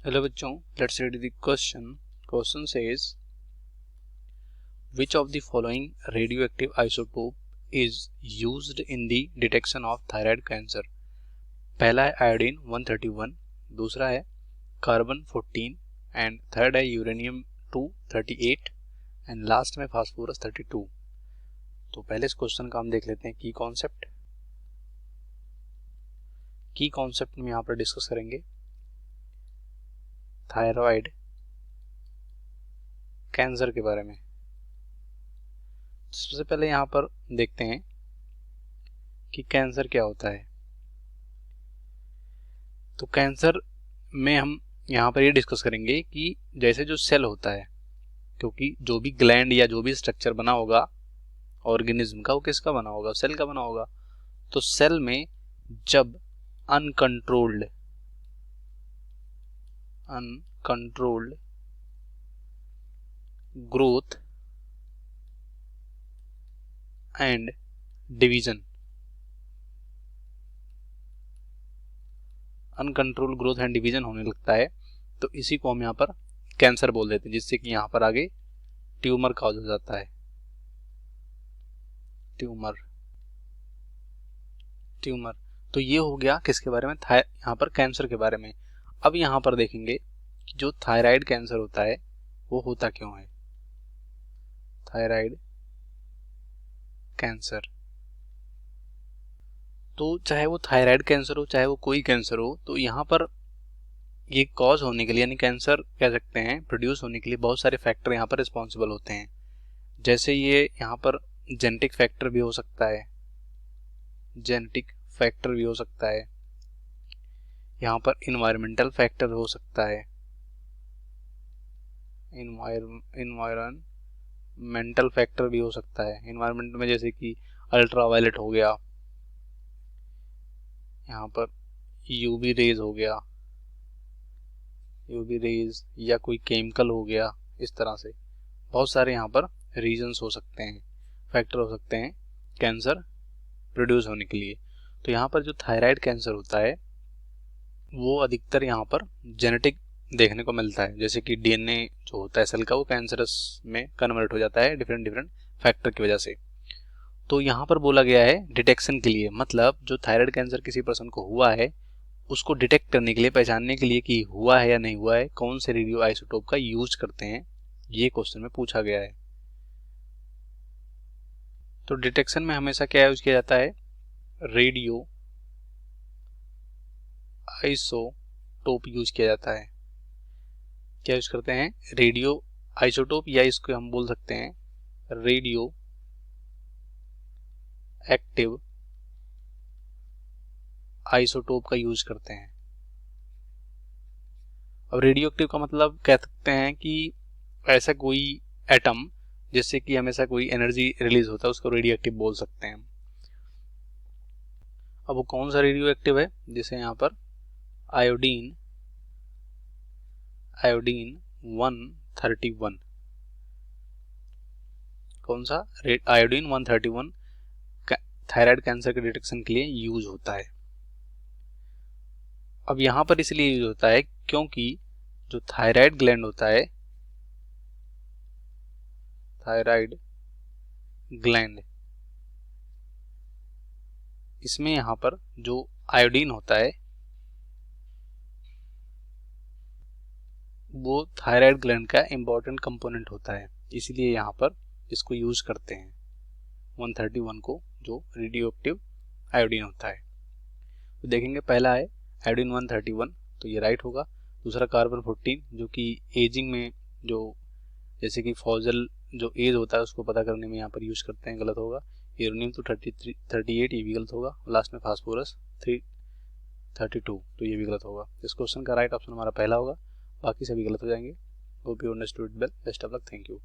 Hello बच्चों, let's read the question. Question says which of the following radioactive isotope is used in the detection of thyroid cancer। पहला है iodine 131, दूसरा है carbon 14 and third है uranium 238 and last में phosphorus 32। तो पहले इस क्वेश्चन का हम देख लेते हैं की कॉन्सेप्ट में यहाँ पर डिस्कस करेंगे थायराइड कैंसर के बारे में। सबसे पहले यहाँ पर देखते हैं कि कैंसर क्या होता है। तो कैंसर में हम यहाँ पर ये डिस्कस करेंगे कि जैसे जो सेल होता है, क्योंकि जो भी ग्लैंड या जो भी स्ट्रक्चर बना होगा ऑर्गेनिज्म का, वो किसका बना होगा, सेल का बना होगा। तो सेल में जब uncontrolled growth and division, uncontrol growth and division होने लगता है, तो इसी को हम यहाँ पर कैंसर बोल देते हैं, जिससे कि यहाँ पर आगे ट्यूमर कॉज हो जाता है। ट्यूमर तो ये हो गया किसके बारे में, यहाँ पर कैंसर के बारे में। अब यहाँ पर देखेंगे कि जो थायराइड कैंसर होता है वो होता क्यों है। थायराइड कैंसर, तो चाहे वो थायराइड कैंसर हो चाहे वो कोई कैंसर हो, तो यहाँ पर ये कॉज होने के लिए यानी कैंसर कह सकते हैं प्रोड्यूस होने के लिए बहुत सारे फैक्टर यहाँ पर रिस्पॉन्सिबल होते हैं। जैसे ये यहाँ पर जेनेटिक फैक्टर भी हो सकता है, यहाँ पर इन्वायरमेंटल फैक्टर हो सकता है, इन्वायरमेंटल फैक्टर भी हो सकता है। इन्वायरमेंट में जैसे कि अल्ट्रावायलेट हो गया, यहाँ पर यूवी रेज हो गया, या कोई केमिकल हो गया। इस तरह से बहुत सारे यहाँ पर रीजंस हो सकते हैं, फैक्टर हो सकते हैं कैंसर प्रोड्यूस होने के लिए। तो यहाँ पर जो थायराइड कैंसर होता है वो अधिकतर यहाँ पर जेनेटिक देखने को मिलता है, जैसे कि डीएनए जो होता है सेल का वो कैंसरस में कन्वर्ट हो जाता है डिफरेंट फैक्टर की वजह से। तो यहाँ पर बोला गया है डिटेक्शन के लिए, मतलब जो थायराइड कैंसर किसी पर्सन को हुआ है उसको डिटेक्ट करने के लिए, पहचानने के लिए कि हुआ है या नहीं हुआ है, कौन से रेडियो आइसोटोप का यूज करते हैं, ये क्वेश्चन में पूछा गया है। तो डिटेक्शन में हमेशा क्या यूज किया जाता है, रेडियो आइसोटोप यूज किया जाता है। क्या यूज करते हैं, रेडियो आइसोटोप, या इसको हम बोल सकते हैं रेडियो एक्टिव आइसोटोप का यूज करते हैं। अब रेडियो एक्टिव का मतलब कह सकते हैं कि ऐसा कोई एटम जिससे कि हमेशा कोई एनर्जी रिलीज होता है उसको रेडियो एक्टिव बोल सकते हैं। अब वो कौन सा रेडियो एक्टिव है, जैसे यहाँ पर आयोडीन 131, कौन सा, आयोडीन 131 थायराइड कैंसर के डिटेक्शन के लिए यूज होता है। अब यहाँ पर इसलिए यूज होता है क्योंकि जो थायराइड ग्लैंड होता है, थायराइड ग्लैंड, इसमें यहाँ पर जो आयोडीन होता है वो थायराइड ग्लैंड का इंपॉर्टेंट कंपोनेंट होता है, इसलिए यहाँ पर इसको यूज करते हैं 131 को, जो रेडियो एक्टिव आयोडीन होता है। तो देखेंगे पहला है आयोडीन 131, तो ये राइट होगा। दूसरा कार्बन 14 जो कि एजिंग में, जो जैसे कि फॉजल जो एज होता है उसको पता करने में यहाँ पर यूज करते हैं, गलत होगा। यूरेनियम तो 38, ये भी गलत होगा। लास्ट में फास्फोरस 332, तो ये भी गलत होगा। इस क्वेश्चन का राइट ऑप्शन हमारा पहला होगा, बाकी सभी गलत हो जाएंगे। Hope you understood well, best of luck, thank you.